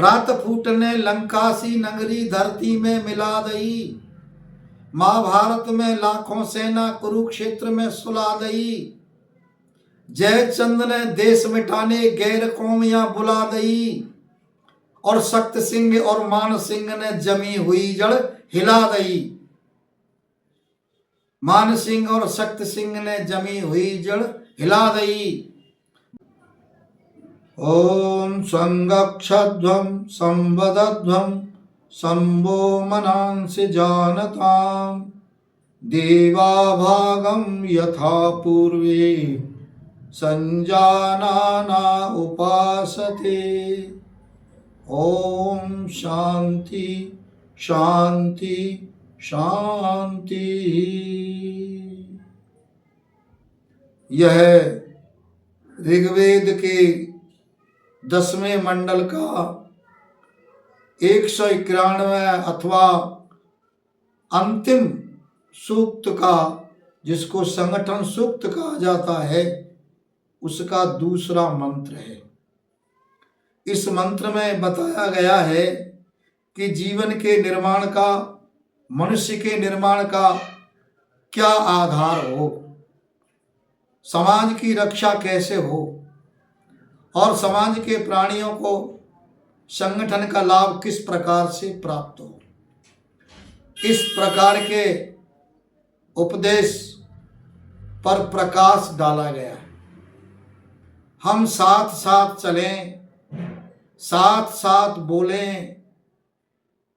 भ्रात फूटने लंकासी नगरी धरती में मिला दई। महाभारत में लाखों सेना कुरुक्षेत्र में सुला दई। जयचंद ने देश मिटाने गैर कौमियां बुला दई। और सख्त सिंह और मान सिंह ने जमी हुई जड़ हिला दई। मान सिंह और सख्त सिंह ने जमी हुई जड़ हिला दई। ओम संगक्षध्वं संवदध्वं शंभो मनांसि जानतां देवा भागं यथा पूर्वे संजानाना उपासते। ओम शांति शांति शांति। यह ऋग्वेद के 10वें मंडल का 191 अथवा अंतिम सूक्त का, जिसको संगठन सूक्त कहा जाता है, उसका दूसरा मंत्र है। इस मंत्र में बताया गया है कि जीवन के निर्माण का, मनुष्य के निर्माण का क्या आधार हो, समाज की रक्षा कैसे हो और समाज के प्राणियों को संगठन का लाभ किस प्रकार से प्राप्त हो। इस प्रकार के उपदेश पर प्रकाश डाला गया है। हम साथ साथ चलें, साथ साथ बोलें,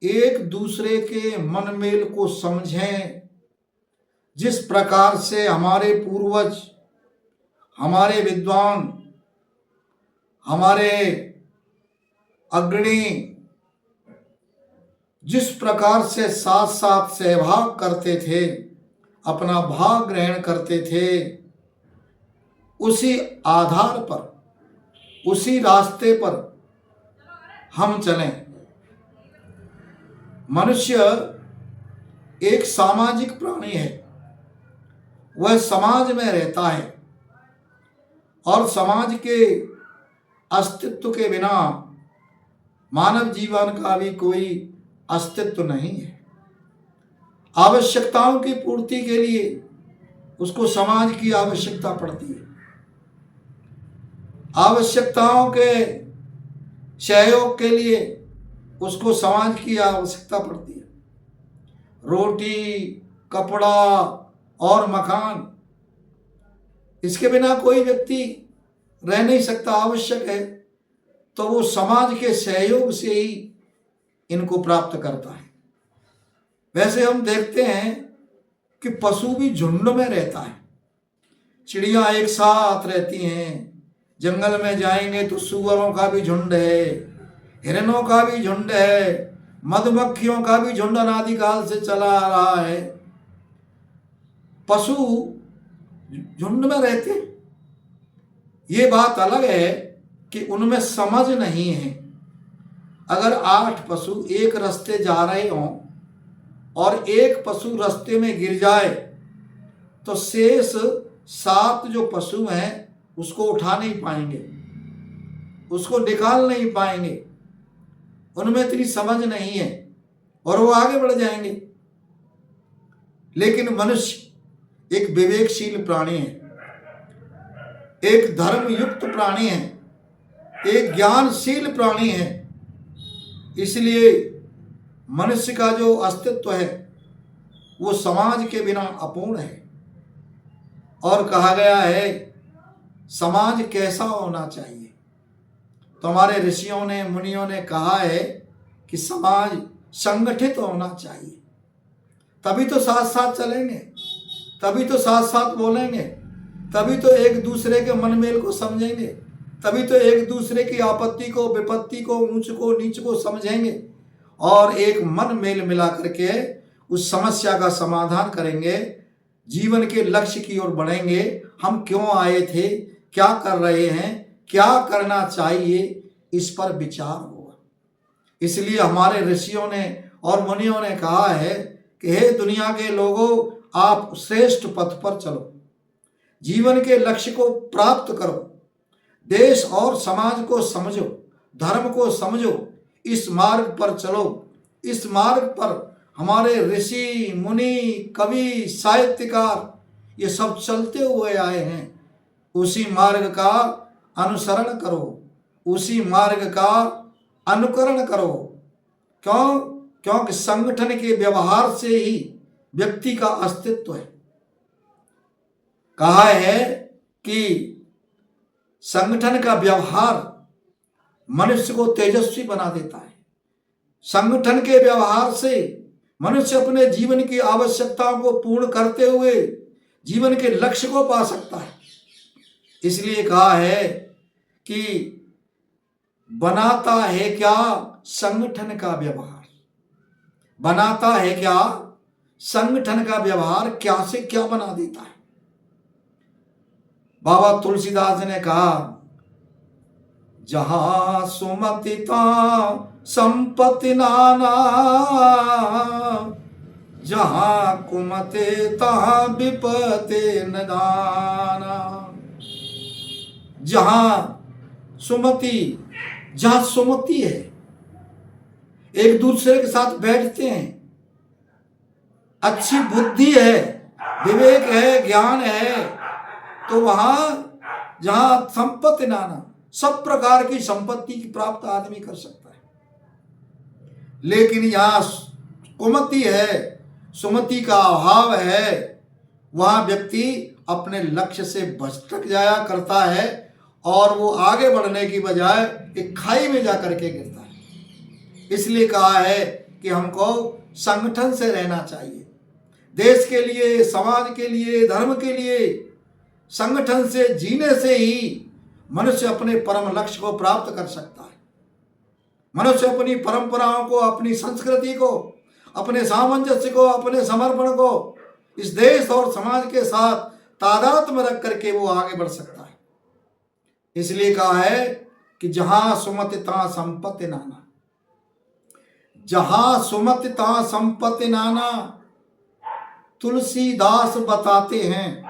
एक दूसरे के मन मेल को समझें। जिस प्रकार से हमारे पूर्वज, हमारे विद्वान, हमारे अग्रणी जिस प्रकार से साथ साथ सहभाग करते थे, अपना भाग ग्रहण करते थे, उसी आधार पर, उसी रास्ते पर हम चलें। मनुष्य एक सामाजिक प्राणी है। वह समाज में रहता है और समाज के अस्तित्व के बिना मानव जीवन का भी कोई अस्तित्व नहीं है। आवश्यकताओं की पूर्ति के लिए उसको समाज की आवश्यकता पड़ती है। आवश्यकताओं के सहयोग के लिए उसको समाज की आवश्यकता पड़ती है। रोटी, कपड़ा और मकान, इसके बिना कोई व्यक्ति रह नहीं सकता, आवश्यक है। तो वो समाज के सहयोग से ही इनको प्राप्त करता है। वैसे हम देखते हैं कि पशु भी झुंड में रहता है। चिड़िया एक साथ रहती हैं। जंगल में जाएंगे तो सूअरों का भी झुंड है, हिरणों का भी झुंड है, मधुमक्खियों का भी झुंड अनादिकाल से चला आ रहा है। पशु झुंड में रहते हैं। ये बात अलग है कि उनमें समझ नहीं है। अगर 8 पशु एक रास्ते जा रहे हों और एक पशु रास्ते में गिर जाए तो शेष 7 जो पशु हैं उसको उठा नहीं पाएंगे, उसको निकाल नहीं पाएंगे। उनमें इतनी समझ नहीं है और वो आगे बढ़ जाएंगे। लेकिन मनुष्य एक विवेकशील प्राणी है, एक धर्मयुक्त प्राणी है, एक ज्ञानशील प्राणी है। इसलिए मनुष्य का जो अस्तित्व है वो समाज के बिना अपूर्ण है। और कहा गया है समाज कैसा होना चाहिए, तो हमारे ऋषियों ने, मुनियों ने कहा है कि समाज संगठित होना चाहिए। तभी तो साथ साथ चलेंगे, तभी तो साथ साथ बोलेंगे, तभी तो एक दूसरे के मन मेल को समझेंगे, तभी तो एक दूसरे की आपत्ति को, विपत्ति को, ऊंच को नीच को समझेंगे और एक मन मेल मिला करके उस समस्या का समाधान करेंगे। जीवन के लक्ष्य की ओर बढ़ेंगे। हम क्यों आए थे, क्या कर रहे हैं, क्या करना चाहिए, इस पर विचार होगा। इसलिए हमारे ऋषियों ने और मुनियों ने कहा है कि हे दुनिया के लोगों, आप श्रेष्ठ पथ पर चलो, जीवन के लक्ष्य को प्राप्त करो, देश और समाज को समझो, धर्म को समझो, इस मार्ग पर चलो। इस मार्ग पर हमारे ऋषि मुनि कवि साहित्यकार ये सब चलते हुए आए हैं। उसी मार्ग का अनुसरण करो, उसी मार्ग का अनुकरण करो। क्यों? क्योंकि संगठन के व्यवहार से ही व्यक्ति का अस्तित्व है। कहा है कि संगठन का व्यवहार मनुष्य को तेजस्वी बना देता है। संगठन के व्यवहार से मनुष्य अपने जीवन की आवश्यकताओं को पूर्ण करते हुए जीवन के लक्ष्य को पा सकता है। इसलिए कहा है कि बनाता है क्या संगठन का व्यवहार। बनाता है क्या संगठन का व्यवहार, क्या से क्या बना देता है। बाबा तुलसीदास ने कहा, जहां सुमति तहां संपत्ति नाना, जहां कुमते तहां विपते निदाना। जहां सुमति, जहां सुमति है, एक दूसरे के साथ बैठते हैं, अच्छी बुद्धि है, विवेक है, ज्ञान है, तो वहां जहां संपत्ति नाना, सब प्रकार की संपत्ति की प्राप्त आदमी कर सकता है। लेकिन यहां कुमति है, सुमति का अभाव है, वहां व्यक्ति अपने लक्ष्य से भटक जाया करता है और वो आगे बढ़ने की बजाय एक खाई में जाकर के गिरता है। इसलिए कहा है कि हमको संगठन से रहना चाहिए। देश के लिए, समाज के लिए, धर्म के लिए संगठन से जीने से ही मनुष्य अपने परम लक्ष्य को प्राप्त कर सकता है। मनुष्य अपनी परंपराओं को, अपनी संस्कृति को, अपने सामंजस्य को, अपने समर्पण को इस देश और समाज के साथ तादात्म्य में रख करके वो आगे बढ़ सकता है। इसलिए कहा है कि जहां सुमति तहां संपत्ति नाना, जहां सुमति तहां संपत्ति नाना, तुलसीदास बताते हैं।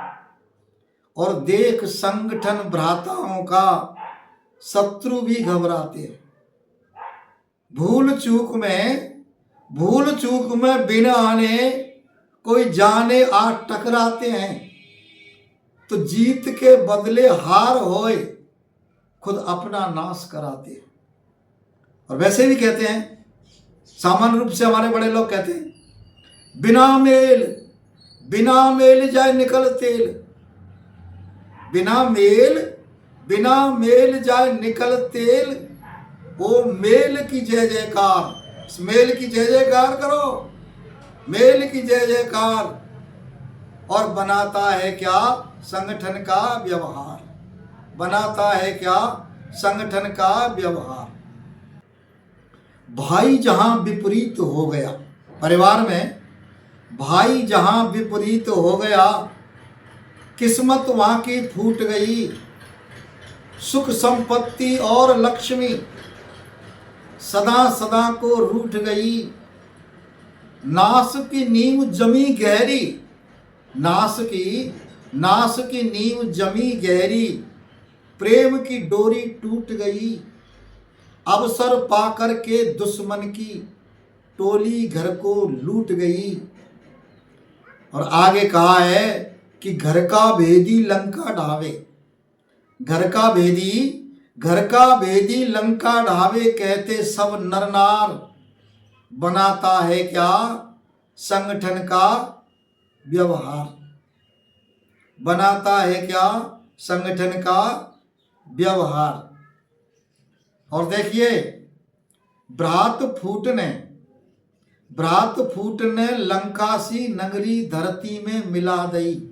और देख संगठन भ्राताओं का शत्रु भी घबराते हैं। भूल चूक में बिना आने कोई जाने आ टकराते हैं, तो जीत के बदले हार होए खुद अपना नाश कराते हैं। और वैसे भी कहते हैं, सामान्य रूप से हमारे बड़े लोग कहते हैं, बिना मेल जाए निकल तेल। बिना मेल जाए निकल तेल। वो मेल की जय जयकार, इस मेल की जय जयकार करो, मेल की जय जयकार। और बनाता है क्या संगठन का व्यवहार, बनाता है क्या संगठन का व्यवहार। भाई जहां विपरीत हो गया, परिवार में भाई जहां विपरीत हो गया, किस्मत वहां की फूट गई। सुख संपत्ति और लक्ष्मी सदा सदा को रूठ गई। नाश की नींव जमी गहरी, नाश की नींव जमी गहरी। प्रेम की डोरी टूट गई। अवसर पाकर के दुश्मन की टोली घर को लूट गई। और आगे कहा है कि घर का भेदी लंका ढावे, घर का भेदी लंका ढावे, कहते सब नर नार। बनाता है क्या संगठन का व्यवहार, बनाता है क्या संगठन का व्यवहार। और देखिए, भ्रात फूट ने लंकासी नगरी धरती में मिला दई।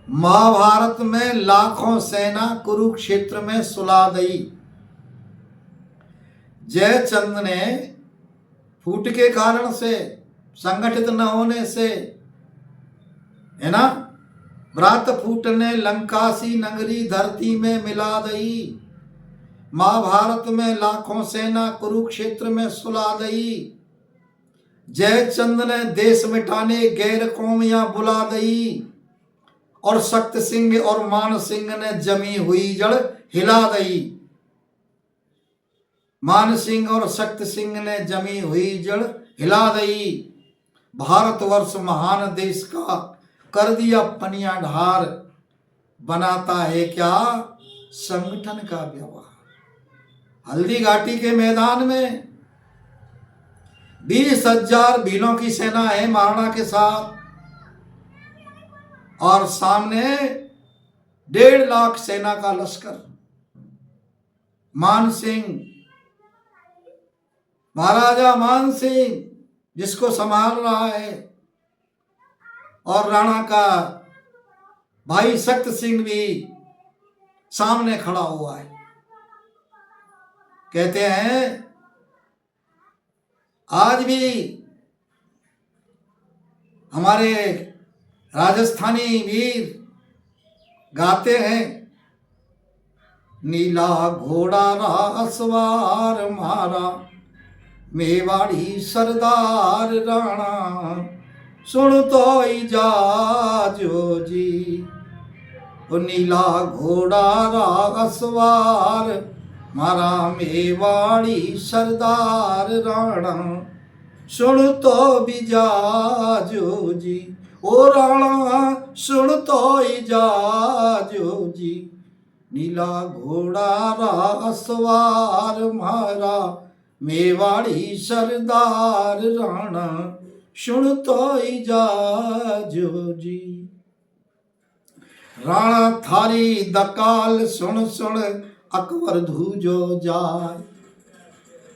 महाभारत में लाखों सेना कुरुक्षेत्र में सुला दई। जयचंद ने फूट के कारण से, संगठित न होने से, है ना, भ्रात फूट ने लंकासी नगरी धरती में मिला दई। महाभारत में लाखों सेना कुरुक्षेत्र में सुला दई। जयचंद ने देश मिटाने गैर कौमियां बुला दई। और शक्त सिंह और मान सिंह ने जमी हुई जड़ हिला दई। मान सिंह और शक्त सिंह ने जमी हुई जड़ हिला दई, भारतवर्ष महान देश का कर दिया पनिया ढार, बनाता है क्या संगठन का व्यवहार। हल्दी घाटी के मैदान में 20,000 भीलों की सेना है महाराणा के साथ, और सामने 1.5 लाख सेना का लश्कर। मान सिंह, महाराजा मान सिंह जिसको संभाल रहा है, और राणा का भाई शक्त सिंह भी सामने खड़ा हुआ है। कहते हैं आज भी हमारे राजस्थानी वीर गाते हैं, नीला घोड़ा रासवार मारा मेवाड़ी सरदार राणा, सुन तो जाजो जी। वो नीला घोड़ा रासवार मारा मेवाड़ी सरदार राणा, सुन तो भी जाजो जी। ओ राणा सुन तो जाजो जी, नीला घोड़ा रासवार मारा मेवाड़ी सरदार राणा, सुन तो जाजो जी। राणा थारी दकाल सुन सुन अकबर धूजो जाय,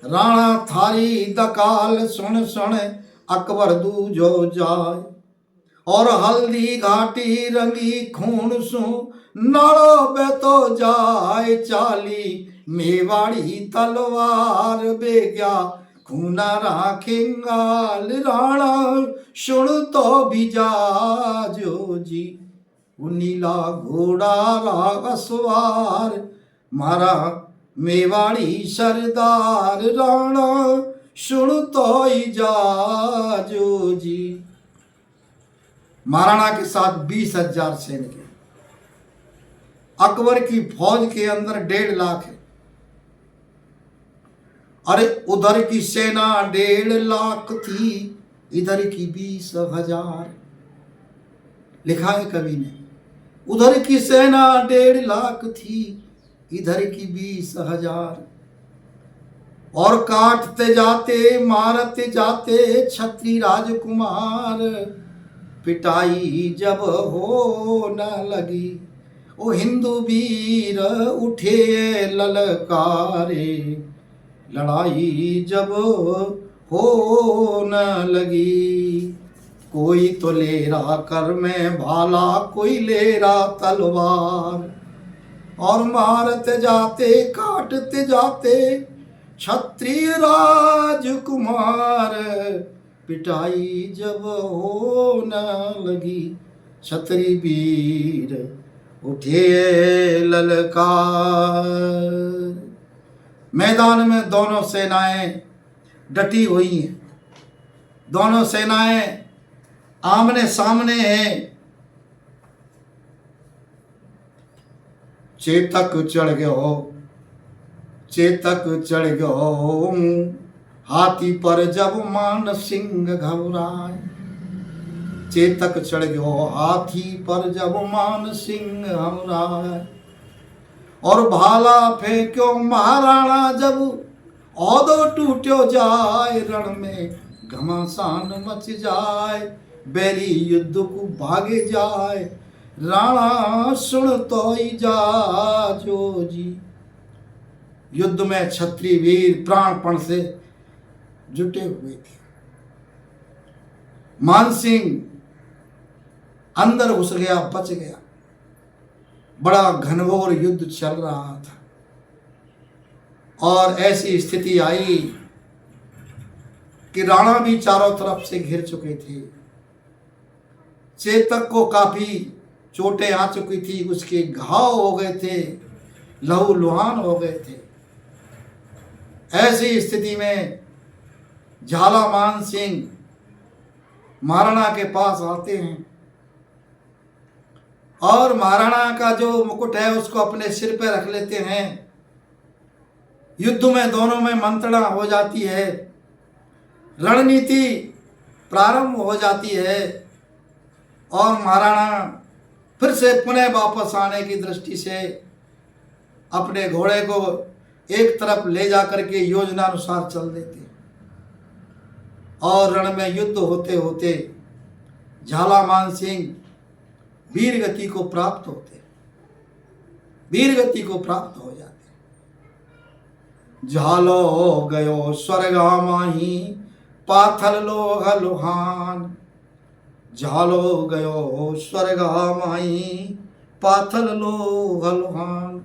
राणा थारी दकाल सुन सुन अकबर दूजो जाय। और हल्दी घाटी रंगी खून सु नाड़ो बेतो जाय, चाली मेवाड़ी तलवार बेग्या खूना राखेंगाल, राणा सुन तो भी जाजो जी। नीला घोड़ा रासवार मारा मेवाड़ी सरदार राणा, सुन तो जाजो जी। महाराणा के साथ 20,000 सैनिक है, अकबर की फौज के अंदर 1.5 लाख है। अरे उधर की सेना 1.5 लाख थी, इधर की 20,000। लिखा है कवि ने, उधर की सेना 1.5 लाख थी, इधर की 20,000। और काटते जाते मारते जाते छत्री राजकुमार, पिटाई जब हो न लगी ओ हिंदू वीर उठे ललकारे, लड़ाई जब हो न लगी। कोई तो ले रहा कर में भाला, कोई ले रहा तलवार, और मारते जाते काटते जाते क्षत्रिय राजकुमार, पिटाई जब हो न लगी क्षत्रिय वीर उठे ललकार। मैदान में दोनों सेनाएं डटी हुई हैं, दोनों सेनाएं आमने सामने हैं। चेतक चढ़ गयो, चेतक चढ़ गयो हाथी पर जब मान सिंह घबराए। चेतक चढ़ गयो हाथी पर जब मान सिंह घबराए, और भाला फेंक्यो महाराणा जब औदो टूट्यो जाए, रण में घमासान मच जाए, बैरी युद्ध को भागे जाए, राणा सुन तो जाजो जी। युद्ध में क्षत्रिय वीर प्राणपण से जुटे हुए थे। मान सिंह अंदर घुस गया, बच गया। बड़ा घनघोर युद्ध चल रहा था, और ऐसी स्थिति आई कि राणा भी चारों तरफ से घिर चुके थे। चेतक को काफी चोटें आ चुकी थी, उसके घाव हो गए थे, लहू लुहान हो गए थे। ऐसी स्थिति में झाला मान सिंह महाराणा के पास आते हैं, और महाराणा का जो मुकुट है उसको अपने सिर पे रख लेते हैं। युद्ध में दोनों में मंत्रणा हो जाती है, रणनीति प्रारंभ हो जाती है और महाराणा फिर से पुनः वापस आने की दृष्टि से अपने घोड़े को एक तरफ ले जाकर के योजना अनुसार चल देते और रण में युद्ध होते होते झालामान सिंह वीर गति को प्राप्त होते, वीर गति को प्राप्त हो जाते। झालो गयो स्वर्गा माही पाथल लोह लोहान, झालो गयो स्वर्गा माही पाथल लोह लोहान।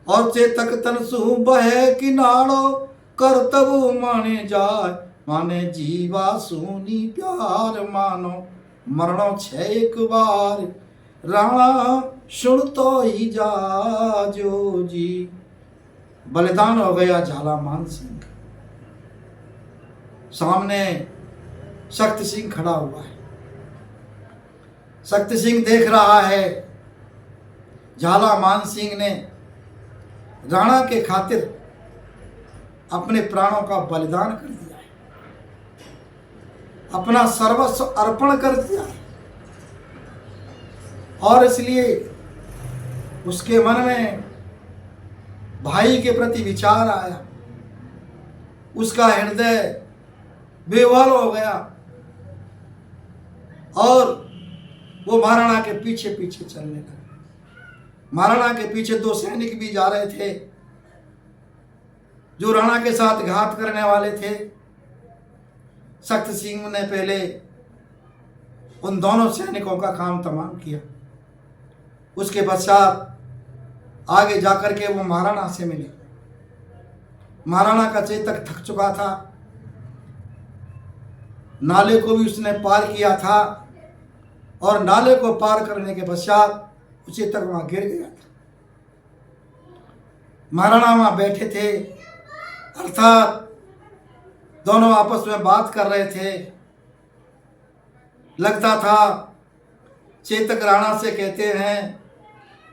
और चेतक तन सु बहे किनारो करतबु माने जाय, माने जीवा सुनी प्यार मानो मरणो छे एक बार, राणा सुन तो ही जाजो जी। बलिदान हो गया झालामान सिंह का। सामने शक्ति सिंह खड़ा हुआ है। शक्ति सिंह देख रहा है झालामान सिंह ने राणा के खातिर अपने प्राणों का बलिदान कर दिया है, अपना सर्वस्व अर्पण कर दिया है और इसलिए उसके मन में भाई के प्रति विचार आया, उसका हृदय बेवल हो गया और वो महाराणा के पीछे पीछे चलने लगा। महाराणा के पीछे 2 सैनिक भी जा रहे थे जो राणा के साथ घात करने वाले थे। शक्ति सिंह ने पहले उन दोनों सैनिकों का काम तमाम किया, उसके पश्चात आगे जाकर के वो महाराणा से मिले। महाराणा का चेतक थक चुका था, नाले को भी उसने पार किया था और नाले को पार करने के पश्चात चेतक वहां गिर गया था। महाराणा वहां बैठे थे, अर्थात दोनों आपस में बात कर रहे थे। लगता था चेतक राणा से कहते हैं,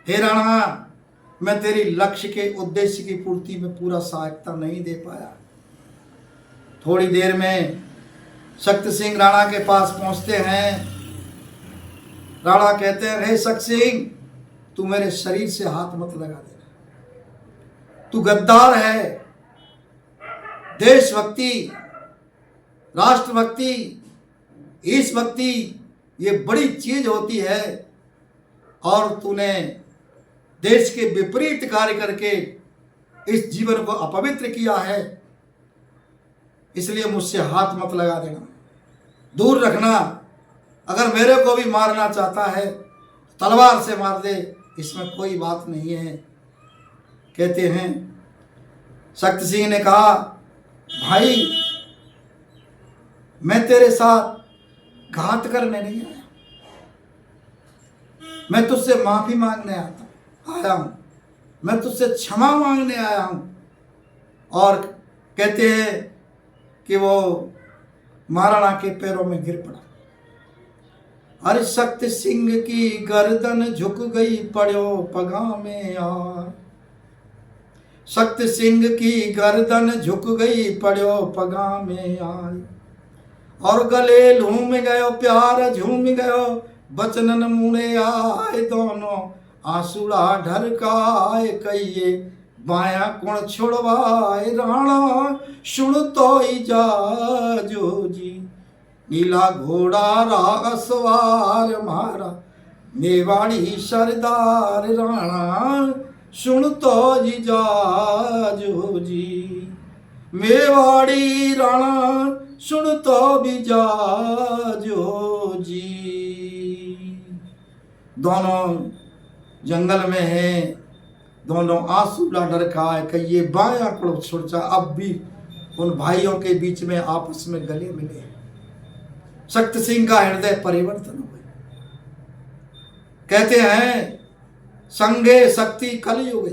हे राणा, मैं तेरी लक्ष्य के उद्देश्य की पूर्ति में पूरा सहायता नहीं दे पाया। थोड़ी देर में शक्ति सिंह राणा के पास पहुंचते हैं। राणा कहते हैं, हे शक्ति सिंह, तू मेरे शरीर से हाथ मत लगा देना, तू गद्दार है। देशभक्ति, राष्ट्रभक्ति, ईशभक्ति ये बड़ी चीज होती है और तूने देश के विपरीत कार्य करके इस जीवन को अपवित्र किया है, इसलिए मुझसे हाथ मत लगा देना, दूर रखना। अगर मेरे को भी मारना चाहता है तलवार से मार दे, इसमें कोई बात नहीं है। कहते हैं शक्ति सिंह ने कहा, भाई मैं तेरे साथ घात करने नहीं आया, मैं तुझसे माफी मांगने आया हूं, मैं तुझसे क्षमा मांगने आया हूं। और कहते हैं कि वो महाराणा के पैरों में गिर पड़ा। अरे शक्ति सिंह की गर्दन झुक गई, पड़ो पगा में यार। शक्ति सिंह की गर्दन झुक गई, पड़ो पगा में यार। और गले लूम गयो प्यार झूम गयो, बचनन मुड़े आए दोनों आंसुड़ा ढरकाए कहिए, बाया कुण छुड़वाए राणा सुन तो ही जाजो जी। नीला घोड़ा राग सवार मारा, मेवाड़ी सरदार राणा सुन तो जी जाजो जी। मेवाड़ी राणा सुन तो भी जाजो जी। दोनों जंगल में है, दोनों आंसू डर खाए कहिए, बाया कुड़ छुड़चा। अब भी उन भाइयों के बीच में आपस में गले मिले। शक्ति सिंह का हृदय परिवर्तन हो गया। कहते हैं संगे शक्ति कलयुग,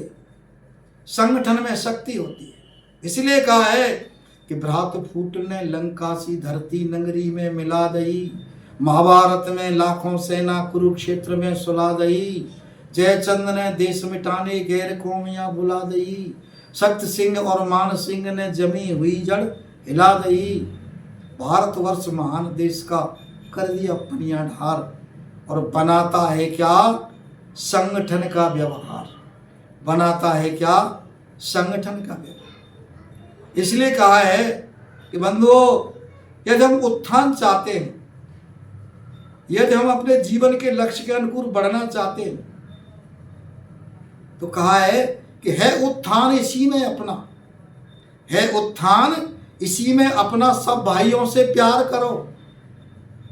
संगठन में शक्ति होती है। इसलिए कहा है कि भ्रात फूटने लंकासी धरती नगरी में मिला दई, महाभारत में लाखों सेना कुरुक्षेत्र में सुला दई। जयचंद ने देश मिटाने गैर कौमियां बुला दई, शक्त सिंह और मान सिंह ने जमी हुई जड़ हिला दई। भारतवर्ष महान देश का कर दिया पनिया ढार। और बनाता है क्या संगठन का व्यवहार, बनाता है क्या संगठन का व्यवहार। इसलिए कहा है कि बंधुओं, यदि हम उत्थान चाहते हैं, यदि हम अपने जीवन के लक्ष्य के अनुकूल बढ़ना चाहते हैं, तो कहा है कि है उत्थान इसी में अपना, है उत्थान इसी में अपना। सब भाइयों से प्यार करो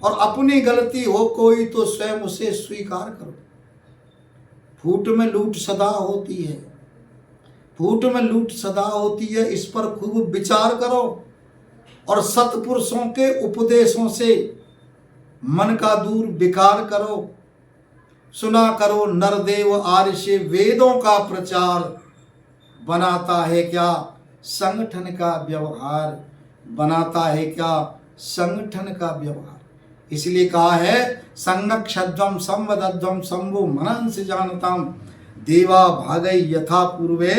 और अपनी गलती हो कोई तो स्वयं उसे स्वीकार करो। फूट में लूट सदा होती है, फूट में लूट सदा होती है, इस पर खूब विचार करो और सत्पुरुषों के उपदेशों से मन का दूर विकार करो। सुना करो नरदेव आर्य से वेदों का प्रचार, बनाता है क्या संगठन का व्यवहार, बनाता है क्या संगठन का व्यवहार। इसलिए कहा है संगक्षध्वम संवदध्वम शंभु मनंस जानताम देवा भागै यथा पूर्वे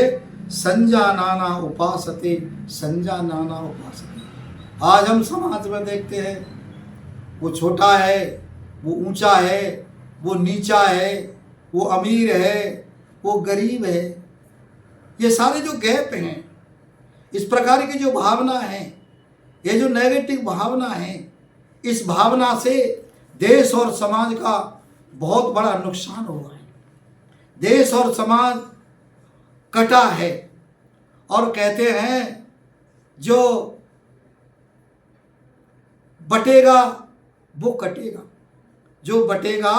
संजानाना उपासते, संजानाना उपासते। आज हम समाज में देखते हैं, वो छोटा है, वो ऊंचा है, वो नीचा है, वो अमीर है, वो गरीब है। ये सारे जो गैप हैं, इस प्रकार की जो भावना है, ये जो नेगेटिव भावना है, इस भावना से देश और समाज का बहुत बड़ा नुकसान हुआ है। देश और समाज कटा है और कहते हैं जो बटेगा वो कटेगा, जो बटेगा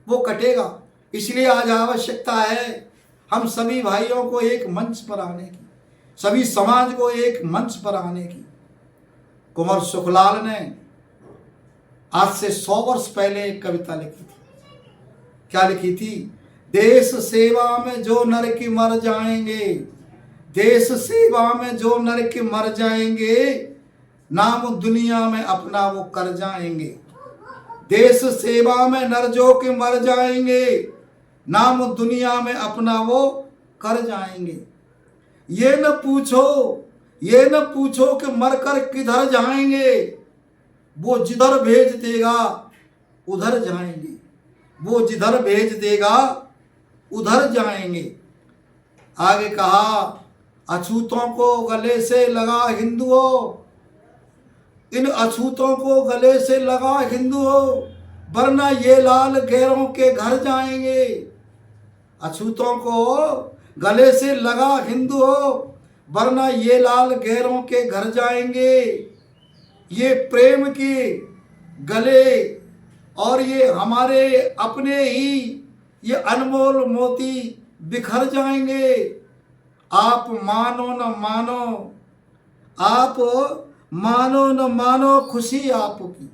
वो कटेगा। इसलिए आज आवश्यकता है हम सभी भाइयों को एक मंच पर आने की, सभी समाज को एक मंच पर आने की। कुंवर सुखलाल ने आज से 100 वर्ष पहले एक कविता लिखी थी। क्या लिखी थी? देश सेवा में जो नर की मर जाएंगे, देश सेवा में जो नर की मर जाएंगे, नाम दुनिया में अपना वो कर जाएंगे। देश सेवा में नर जो के मर जाएंगे, नाम दुनिया में अपना वो कर जाएंगे। ये न पूछो कि मरकर किधर जाएंगे, वो जिधर भेज देगा उधर जाएंगे, वो जिधर भेज देगा उधर जाएंगे। आगे कहा अछूतों को गले से लगा हिंदुओं, इन अछूतों को गले से लगा हिंदुओं, वरना ये लाल गैरों के घर जाएंगे। अछूतों को गले से लगा हिंदुओं, वरना ये लाल गैरों के घर जाएंगे। ये प्रेम के गले और ये हमारे अपने ही ये अनमोल मोती बिखर जाएंगे। आप मानो न मानो, आप मानो न मानो खुशी आपकी,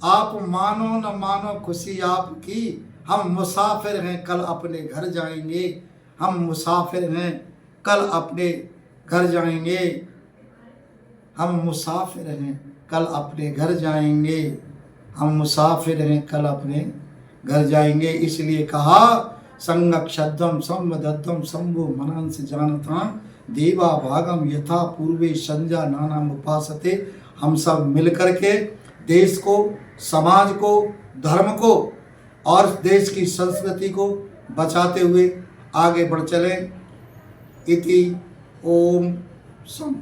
आप मानो न मानो खुशी आपकी। हम मुसाफिर हैं कल अपने घर जाएंगे, हम मुसाफिर हैं कल अपने घर जाएंगे, हम मुसाफिर हैं कल अपने घर जाएंगे, हम मुसाफिर हैं कल अपने घर जाएंगे। इसलिए कहा संगक्षध्वम संवदध्वम शंभु मनंस जानता देवा भागम यथा पूर्वे संजा नानाम उपासते। हम सब मिलकर के देश को, समाज को, धर्म को और देश की संस्कृति को बचाते हुए आगे बढ़ चलें। इति ओम सम।